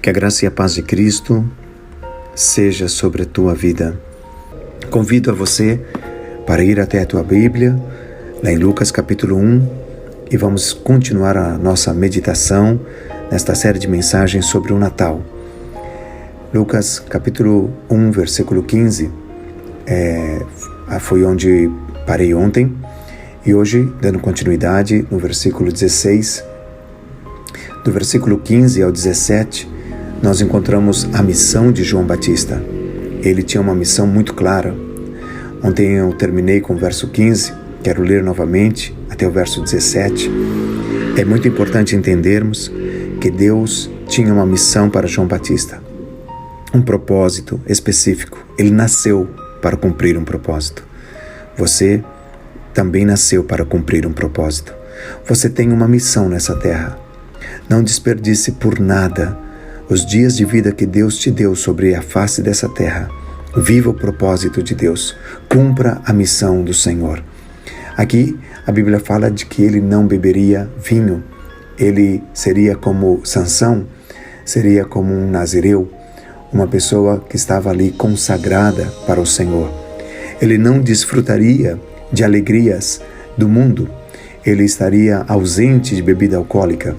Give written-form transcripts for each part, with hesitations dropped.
Que a graça e a paz de Cristo seja sobre a tua vida. Convido a você para ir até a tua Bíblia, lá em Lucas capítulo 1, e vamos continuar a nossa meditação nesta série de mensagens sobre o Natal. Lucas capítulo 1, versículo 15, foi onde parei ontem, e hoje, dando continuidade, no versículo 16, do versículo 15 ao 17, nós encontramos a missão de João Batista. Ele tinha uma missão muito clara. Ontem eu terminei com o verso 15, quero ler novamente até o verso 17. É muito importante entendermos que Deus tinha uma missão para João Batista, um propósito específico. Ele nasceu para cumprir um propósito. Você também nasceu para cumprir um propósito. Você tem uma missão nessa terra. Não desperdice por nada os dias de vida que Deus te deu sobre a face dessa terra. Viva o propósito de Deus. Cumpra a missão do Senhor. Aqui a Bíblia fala de que ele não beberia vinho. Ele seria como Sansão, seria como um nazireu, uma pessoa que estava ali consagrada para o Senhor. Ele não desfrutaria de alegrias do mundo. Ele estaria ausente de bebida alcoólica.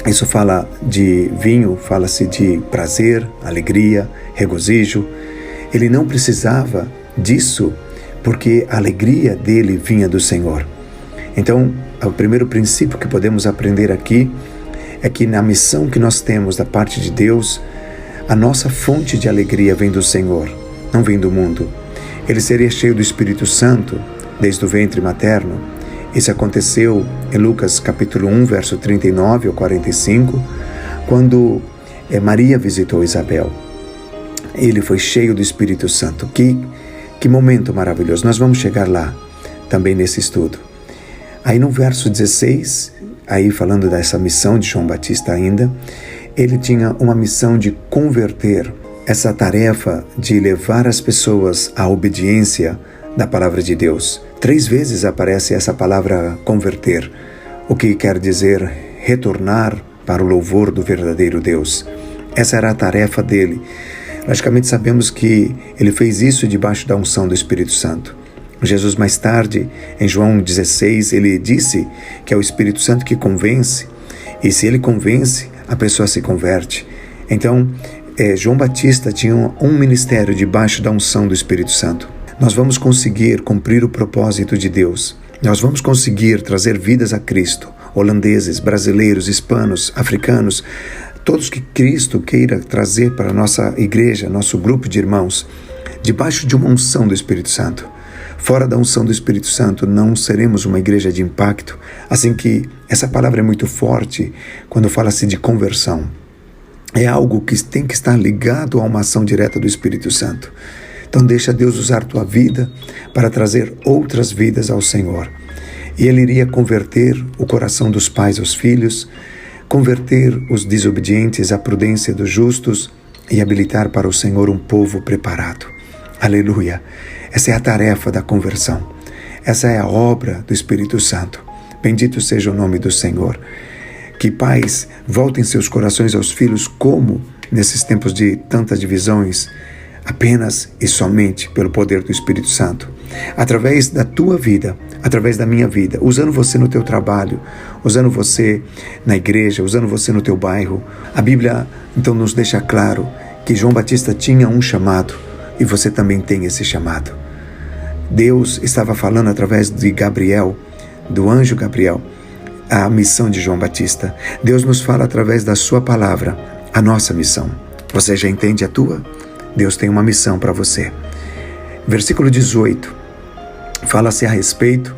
Isso fala de vinho, fala-se de prazer, alegria, regozijo. Ele não precisava disso, porque a alegria dele vinha do Senhor. Então, o primeiro princípio que podemos aprender aqui é que na missão que nós temos da parte de Deus, a nossa fonte de alegria vem do Senhor, não vem do mundo. Ele seria cheio do Espírito Santo desde o ventre materno. Isso aconteceu em Lucas capítulo 1, verso 39 ao 45, quando Maria visitou Isabel. Ele foi cheio do Espírito Santo. Que momento maravilhoso. Nós vamos chegar lá também nesse estudo. Aí no verso 16, aí falando dessa missão de João Batista ainda, ele tinha uma missão de converter, essa tarefa de levar as pessoas à obediência da palavra de Deus. 3 vezes aparece essa palavra converter, o que quer dizer retornar para o louvor do verdadeiro Deus. Essa era a tarefa dele. Logicamente sabemos que ele fez isso debaixo da unção do Espírito Santo. Jesus mais tarde, em João 16, ele disse que é o Espírito Santo que convence, e se ele convence, a pessoa se converte. Então, João Batista tinha um ministério debaixo da unção do Espírito Santo. Nós vamos conseguir cumprir o propósito de Deus. Nós vamos conseguir trazer vidas a Cristo. Holandeses, brasileiros, hispanos, africanos, todos que Cristo queira trazer para a nossa igreja, nosso grupo de irmãos, debaixo de uma unção do Espírito Santo. Fora da unção do Espírito Santo, não seremos uma igreja de impacto. Assim que essa palavra é muito forte quando fala-se de conversão. É algo que tem que estar ligado a uma ação direta do Espírito Santo. Então deixa Deus usar tua vida para trazer outras vidas ao Senhor. E Ele iria converter o coração dos pais aos filhos, converter os desobedientes à prudência dos justos e habilitar para o Senhor um povo preparado. Aleluia! Essa é a tarefa da conversão. Essa é a obra do Espírito Santo. Bendito seja o nome do Senhor. Que pais voltem seus corações aos filhos, como nesses tempos de tantas divisões, apenas e somente pelo poder do Espírito Santo, através da tua vida, através da minha vida, usando você no teu trabalho, usando você na igreja, usando você no teu bairro. A Bíblia então nos deixa claro que João Batista tinha um chamado e você também tem esse chamado. Deus estava falando através de Gabriel, do anjo Gabriel, a missão de João Batista. Deus nos fala através da sua palavra, a nossa missão. Você já entende a tua? Deus tem uma missão para você. Versículo 18, fala-se a respeito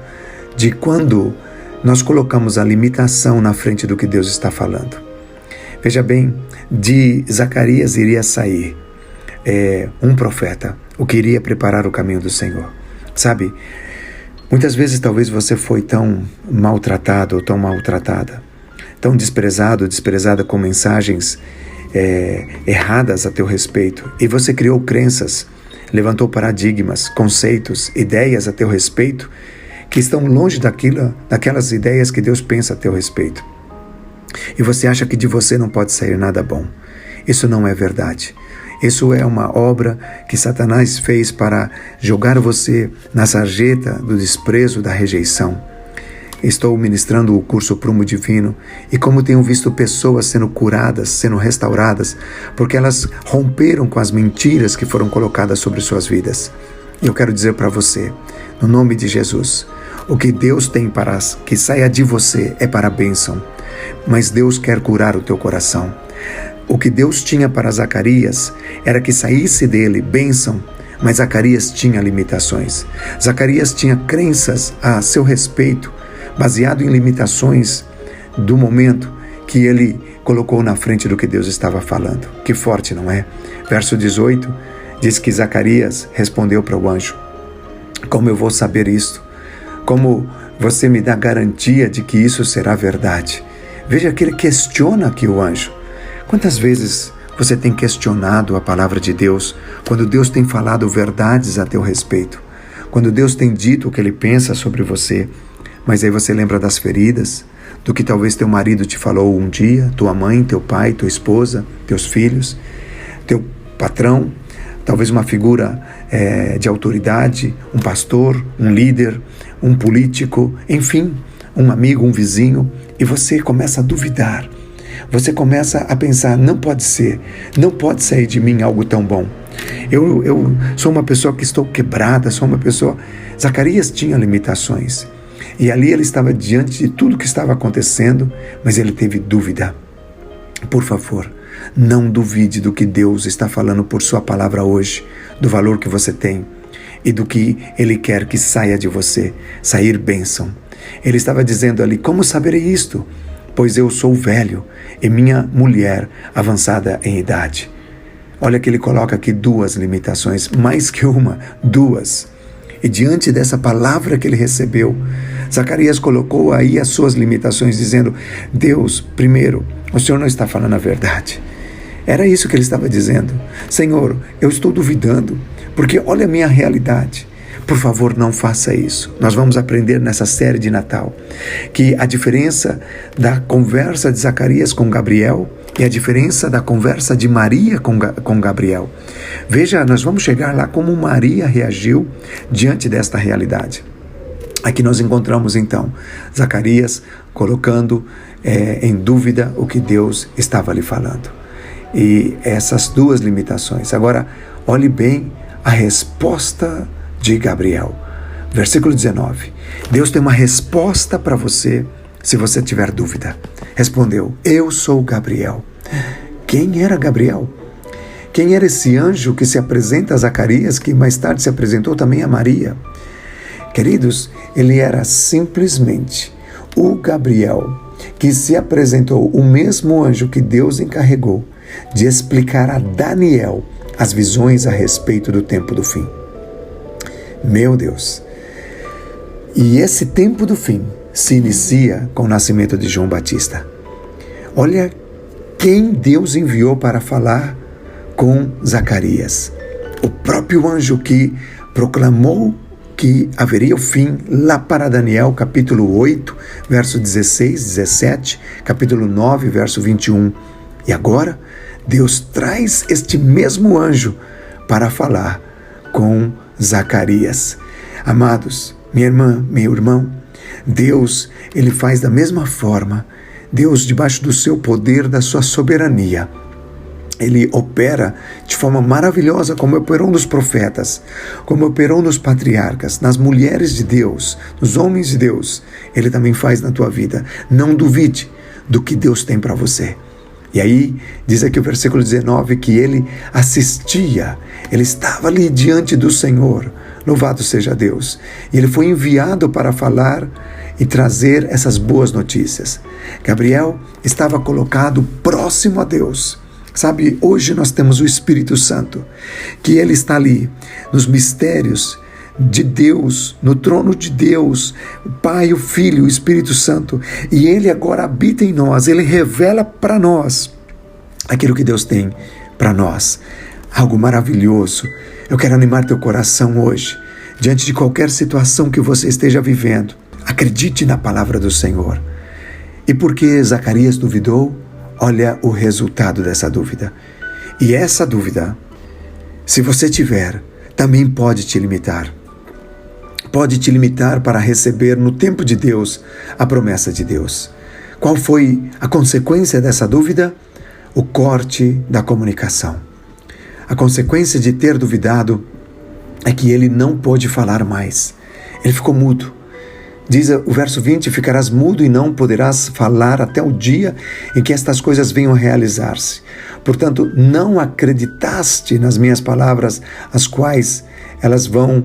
de quando nós colocamos a limitação na frente do que Deus está falando. Veja bem, de Zacarias iria sair um profeta, o que iria preparar o caminho do Senhor. Sabe, muitas vezes talvez você foi tão maltratado ou tão maltratada, tão desprezado, desprezada com mensagens erradas a teu respeito, e você criou crenças, levantou paradigmas, conceitos, ideias a teu respeito que estão longe daquelas ideias que Deus pensa a teu respeito. E você acha que de você não pode sair nada bom. Isso não é verdade. Isso é uma obra que Satanás fez para jogar você na sarjeta do desprezo, da rejeição. Estou ministrando o curso Prumo Divino e como tenho visto pessoas sendo curadas, sendo restauradas, porque elas romperam com as mentiras que foram colocadas sobre suas vidas. E eu quero dizer para você, no nome de Jesus, o que Deus tem para que saia de você é para a bênção, mas Deus quer curar o teu coração. O que Deus tinha para Zacarias era que saísse dele bênção, mas Zacarias tinha limitações. Zacarias tinha crenças a seu respeito, baseado em limitações do momento que ele colocou na frente do que Deus estava falando. Que forte, não é? Verso 18 diz que Zacarias respondeu para o anjo: como eu vou saber isto? Como você me dá garantia de que isso será verdade? Veja que ele questiona aqui o anjo. Quantas vezes você tem questionado a palavra de Deus quando Deus tem falado verdades a teu respeito? Quando Deus tem dito o que Ele pensa sobre você, mas aí você lembra das feridas, do que talvez teu marido te falou um dia, tua mãe, teu pai, tua esposa, teus filhos, teu patrão, talvez uma figura de autoridade, um pastor, um líder, um político, enfim, um amigo, um vizinho, e você começa a duvidar. Você começa a pensar, não pode ser, não pode sair de mim algo tão bom. Eu sou uma pessoa que estou quebrada, sou uma pessoa... Zacarias tinha limitações. E ali ele estava diante de tudo que estava acontecendo, mas ele teve dúvida. Por favor, não duvide do que Deus está falando por sua palavra hoje, do valor que você tem e do que Ele quer que saia de você, sair bênção. Ele estava dizendo ali, como saberei isto? Pois eu sou velho e minha mulher avançada em idade. Olha que ele coloca aqui duas limitações, mais que uma, duas. E diante dessa palavra que ele recebeu, Zacarias colocou aí as suas limitações, dizendo, Deus, primeiro, o Senhor não está falando a verdade. Era isso que ele estava dizendo. Senhor, eu estou duvidando, porque olha a minha realidade. Por favor, não faça isso. Nós vamos aprender nessa série de Natal que a diferença da conversa de Zacarias com Gabriel e a diferença da conversa de Maria com Gabriel. Veja, nós vamos chegar lá como Maria reagiu diante desta realidade. Aqui nós encontramos então Zacarias colocando em dúvida o que Deus estava lhe falando. E essas duas limitações. Agora, olhe bem a resposta de Gabriel. Versículo 19. Deus tem uma resposta para você se você tiver dúvida. Respondeu, eu sou Gabriel. Quem era Gabriel? Quem era esse anjo que se apresenta a Zacarias, que mais tarde se apresentou também a Maria? Queridos, ele era simplesmente o Gabriel que se apresentou, o mesmo anjo que Deus encarregou de explicar a Daniel as visões a respeito do tempo do fim. Meu Deus! E esse tempo do fim se inicia com o nascimento de João Batista. Olha quem Deus enviou para falar com Zacarias. O próprio anjo que proclamou que haveria o fim lá para Daniel, capítulo 8, verso 16, 17, capítulo 9, verso 21. E agora, Deus traz este mesmo anjo para falar com Zacarias. Amados, minha irmã, meu irmão, Deus, Ele faz da mesma forma. Deus, debaixo do seu poder, da sua soberania, Ele opera de forma maravilhosa, como operou nos profetas, como operou nos patriarcas, nas mulheres de Deus, nos homens de Deus. Ele também faz na tua vida. Não duvide do que Deus tem para você. E aí, diz aqui o versículo 19 que ele assistia, ele estava ali diante do Senhor, louvado seja Deus. E ele foi enviado para falar e trazer essas boas notícias. Gabriel estava colocado próximo a Deus. Sabe, hoje nós temos o Espírito Santo, que ele está ali, nos mistérios de Deus, no trono de Deus, o Pai, o Filho, o Espírito Santo, e Ele agora habita em nós, Ele revela para nós aquilo que Deus tem para nós, algo maravilhoso. Eu quero animar teu coração hoje, diante de qualquer situação que você esteja vivendo, acredite na palavra do Senhor. E porque Zacarias duvidou, olha o resultado dessa dúvida. E essa dúvida, se você tiver, também pode te limitar. Pode te limitar para receber no tempo de Deus a promessa de Deus. Qual foi a consequência dessa dúvida? O corte da comunicação. A consequência de ter duvidado é que ele não pôde falar mais. Ele ficou mudo. Diz o verso 20, ficarás mudo e não poderás falar até o dia em que estas coisas venham a realizar-se. Portanto, não acreditaste nas minhas palavras, as quais elas vão,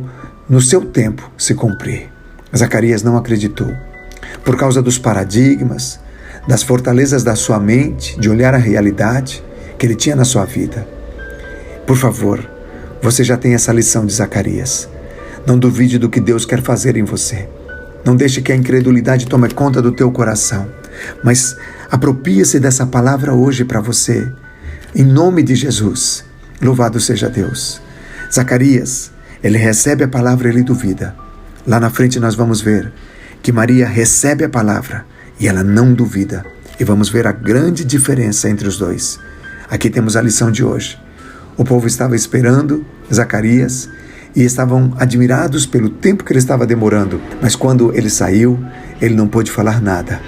no seu tempo, se cumprir. Zacarias não acreditou. Por causa dos paradigmas, das fortalezas da sua mente, de olhar a realidade que ele tinha na sua vida. Por favor, você já tem essa lição de Zacarias. Não duvide do que Deus quer fazer em você. Não deixe que a incredulidade tome conta do teu coração, mas aproprie-se dessa palavra hoje para você. Em nome de Jesus, louvado seja Deus. Zacarias, ele recebe a palavra e ele duvida. Lá na frente nós vamos ver que Maria recebe a palavra e ela não duvida. E vamos ver a grande diferença entre os dois. Aqui temos a lição de hoje. O povo estava esperando Zacarias e estavam admirados pelo tempo que ele estava demorando. Mas quando ele saiu, ele não pôde falar nada.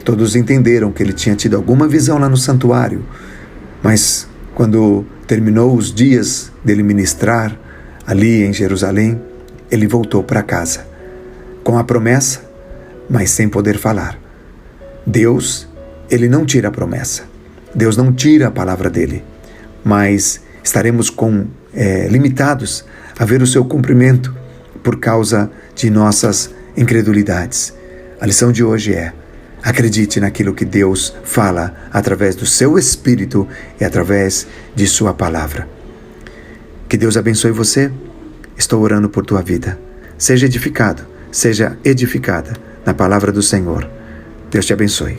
Todos entenderam que ele tinha tido alguma visão lá no santuário. Mas quando terminou os dias dele ministrar ali em Jerusalém, ele voltou para casa. Com a promessa, mas sem poder falar. Deus, ele não tira a promessa. Deus não tira a palavra dele. Mas estaremos limitados a ver o seu cumprimento por causa de nossas incredulidades. A lição de hoje é: acredite naquilo que Deus fala através do seu Espírito e através de sua palavra. Que Deus abençoe você. Estou orando por tua vida. Seja edificado, seja edificada na palavra do Senhor. Deus te abençoe.